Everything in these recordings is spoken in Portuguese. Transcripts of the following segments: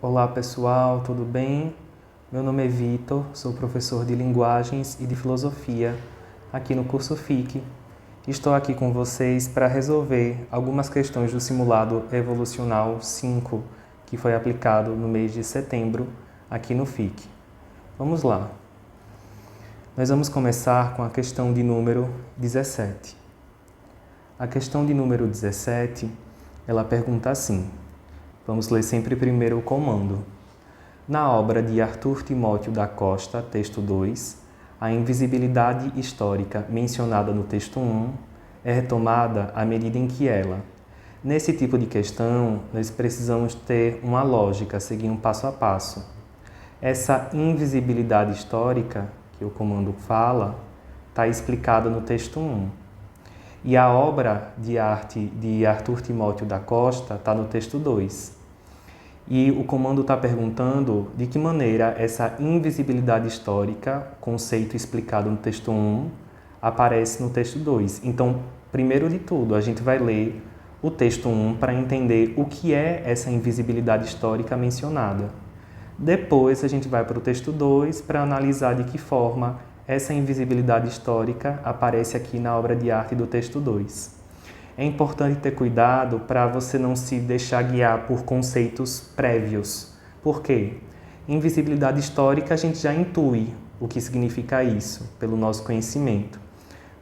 Olá pessoal, tudo bem? Meu nome é Vitor, sou professor de Linguagens e de Filosofia aqui no curso FIC. Estou aqui com vocês para resolver algumas questões do simulado evolucional 5, que foi aplicado no mês de setembro aqui no FIC. Vamos lá. Nós vamos começar com a questão de número 17. A questão de número 17, ela pergunta assim. Vamos ler sempre primeiro o comando. Na obra de Arthur Timóteo da Costa, texto 2, a invisibilidade histórica mencionada no texto 1 é retomada à medida em que ela. Nesse tipo de questão, nós precisamos ter uma lógica, seguir um passo a passo. Essa invisibilidade histórica, que o comando fala, está explicada no texto 1. E a obra de arte de Arthur Timóteo da Costa está no texto 2. E o comando está perguntando de que maneira essa invisibilidade histórica, conceito explicado no texto 1, aparece no texto 2. Então, primeiro de tudo, a gente vai ler o texto 1 para entender o que é essa invisibilidade histórica mencionada. Depois, a gente vai para o texto 2 para analisar de que forma essa invisibilidade histórica aparece aqui na obra de arte do texto 2. É importante ter cuidado para você não se deixar guiar por conceitos prévios. Por quê? Invisibilidade histórica a gente já intui o que significa isso, pelo nosso conhecimento.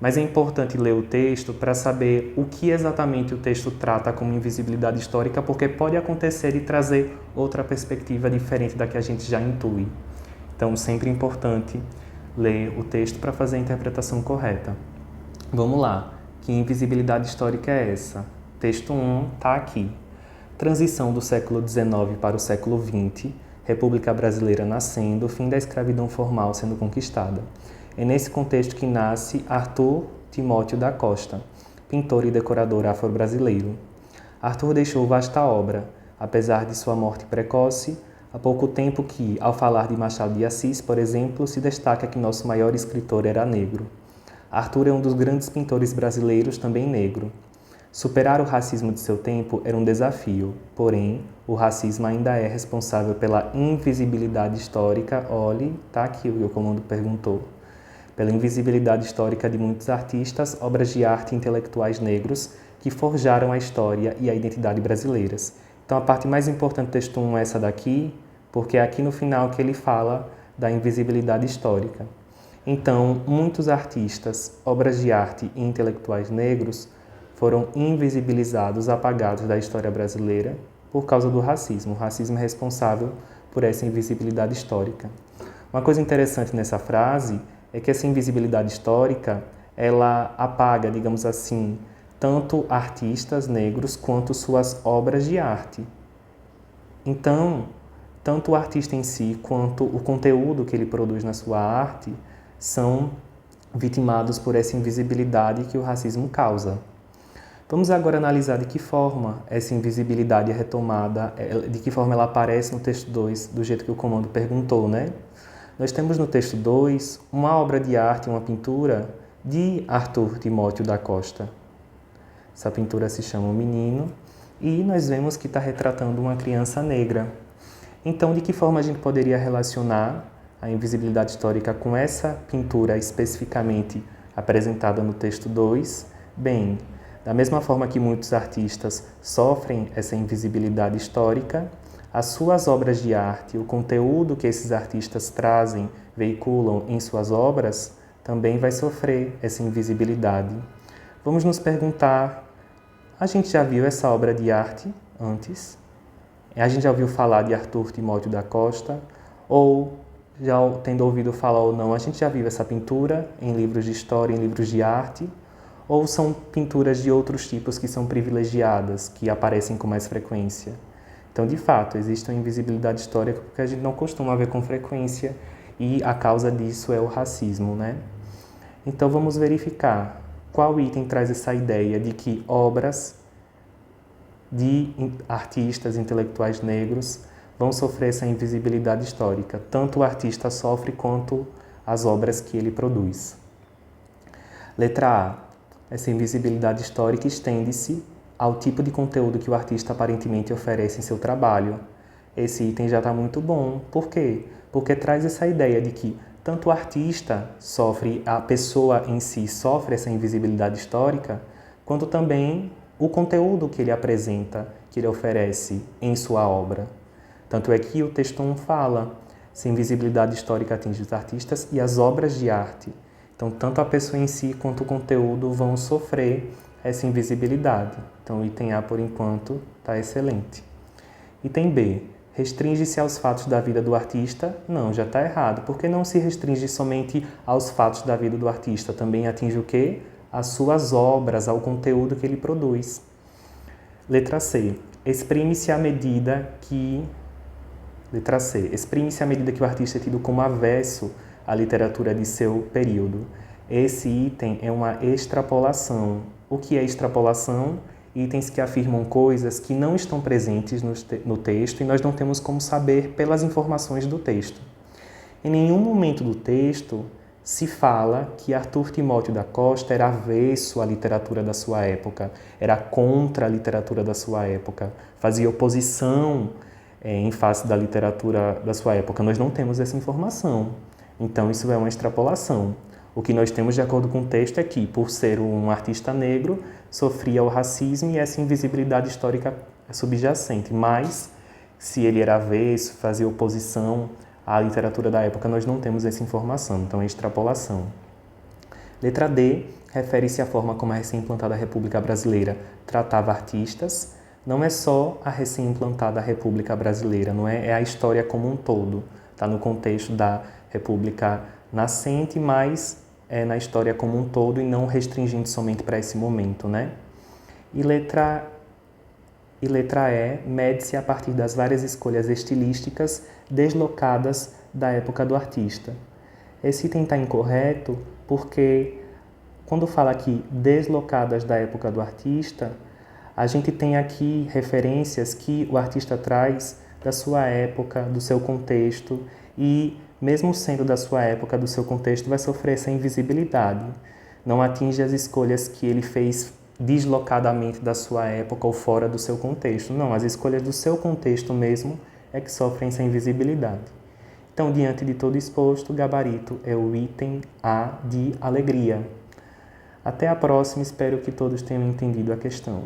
Mas é importante ler o texto para saber o que exatamente o texto trata como invisibilidade histórica, porque pode acontecer e trazer outra perspectiva diferente da que a gente já intui. Então, sempre é importante ler o texto para fazer a interpretação correta. Vamos lá. Que invisibilidade histórica é essa? Texto 1 está aqui. Transição do século XIX para o século XX, República Brasileira nascendo, fim da escravidão formal sendo conquistada. É nesse contexto que nasce Arthur Timóteo da Costa, pintor e decorador afro-brasileiro. Arthur deixou vasta obra, apesar de sua morte precoce, há pouco tempo que, ao falar de Machado de Assis, por exemplo, se destaca que nosso maior escritor era negro. Arthur é um dos grandes pintores brasileiros, também negro. Superar o racismo de seu tempo era um desafio, porém, o racismo ainda é responsável pela invisibilidade histórica, olhe, tá aqui o que o comando perguntou, pela invisibilidade histórica de muitos artistas, obras de arte e intelectuais negros que forjaram a história e a identidade brasileiras. Então, a parte mais importante do texto 1 é essa daqui, porque é aqui no final que ele fala da invisibilidade histórica. Então, muitos artistas, obras de arte e intelectuais negros foram invisibilizados, apagados da história brasileira por causa do racismo. O racismo é responsável por essa invisibilidade histórica. Uma coisa interessante nessa frase é que essa invisibilidade histórica, ela apaga, digamos assim, tanto artistas negros quanto suas obras de arte. Então, tanto o artista em si quanto o conteúdo que ele produz na sua arte são vitimados por essa invisibilidade que o racismo causa. Vamos agora analisar de que forma essa invisibilidade é retomada, de que forma ela aparece no texto 2, do jeito que o comando perguntou, né? Nós temos no texto 2 uma obra de arte, uma pintura de Arthur Timóteo da Costa. Essa pintura se chama O Menino e nós vemos que está retratando uma criança negra. Então, de que forma a gente poderia relacionar a invisibilidade histórica com essa pintura especificamente apresentada no texto 2? Bem, da mesma forma que muitos artistas sofrem essa invisibilidade histórica, as suas obras de arte, o conteúdo que esses artistas trazem, veiculam em suas obras, também vai sofrer essa invisibilidade. Vamos nos perguntar, a gente já viu essa obra de arte antes? A gente já ouviu falar de Arthur Timóteo da Costa? Ou, já tendo ouvido falar ou não, a gente já viu essa pintura em livros de história, em livros de arte? Ou são pinturas de outros tipos que são privilegiadas, que aparecem com mais frequência? Então, de fato, existe uma invisibilidade histórica porque a gente não costuma ver com frequência e a causa disso é o racismo, né? Então, vamos verificar qual item traz essa ideia de que obras de artistas intelectuais negros vão sofrer essa invisibilidade histórica. Tanto o artista sofre quanto as obras que ele produz. Letra A. Essa invisibilidade histórica estende-se ao tipo de conteúdo que o artista aparentemente oferece em seu trabalho. esse item já está muito bom. Por quê? Porque traz essa ideia de que tanto o artista sofre, a pessoa em si sofre essa invisibilidade histórica, quanto também o conteúdo que ele apresenta, que ele oferece em sua obra. Tanto é que o texto 1 fala, se a invisibilidade histórica atinge os artistas e as obras de arte. Então, tanto a pessoa em si quanto o conteúdo vão sofrer essa invisibilidade. Então, o item A, por enquanto, está excelente. Item B, restringe-se aos fatos da vida do artista? Não, já está errado. Porque não se restringe somente aos fatos da vida do artista, também atinge o quê? As suas obras, ao conteúdo que ele produz. Letra C, exprime-se à medida que... Letra C, exprime-se à medida que o artista é tido como avesso à literatura de seu período. Esse item é uma extrapolação. O que é extrapolação? Itens que afirmam coisas que não estão presentes no texto e nós não temos como saber pelas informações do texto. Em nenhum momento do texto se fala que Arthur Timóteo da Costa era avesso à literatura da sua época, era contra a literatura da sua época, fazia oposição em face da literatura da sua época. Nós não temos essa informação. Então, isso é uma extrapolação. O que nós temos de acordo com o texto é que, por ser um artista negro, sofria o racismo e essa invisibilidade histórica subjacente. Mas, se ele era avesso, fazia oposição à literatura da época, nós não temos essa informação. Então, é extrapolação. Letra D, refere-se à forma como a recém-implantada República Brasileira tratava artistas. Não é só a recém-implantada República Brasileira, não é? É a história como um todo. Está no contexto da República nascente, mas é na história como um todo e não restringindo somente para esse momento, né? E letra E, mede-se a partir das várias escolhas estilísticas deslocadas da época do artista. Esse item está incorreto porque, quando fala aqui deslocadas da época do artista, a gente tem aqui referências que o artista traz da sua época, do seu contexto, e mesmo sendo da sua época, do seu contexto, vai sofrer essa invisibilidade. Não atinge as escolhas que ele fez deslocadamente da sua época ou fora do seu contexto. Não, as escolhas do seu contexto mesmo é que sofrem essa invisibilidade. Então, diante de todo exposto, o gabarito é o item A de alegria. Até a próxima, espero que todos tenham entendido a questão.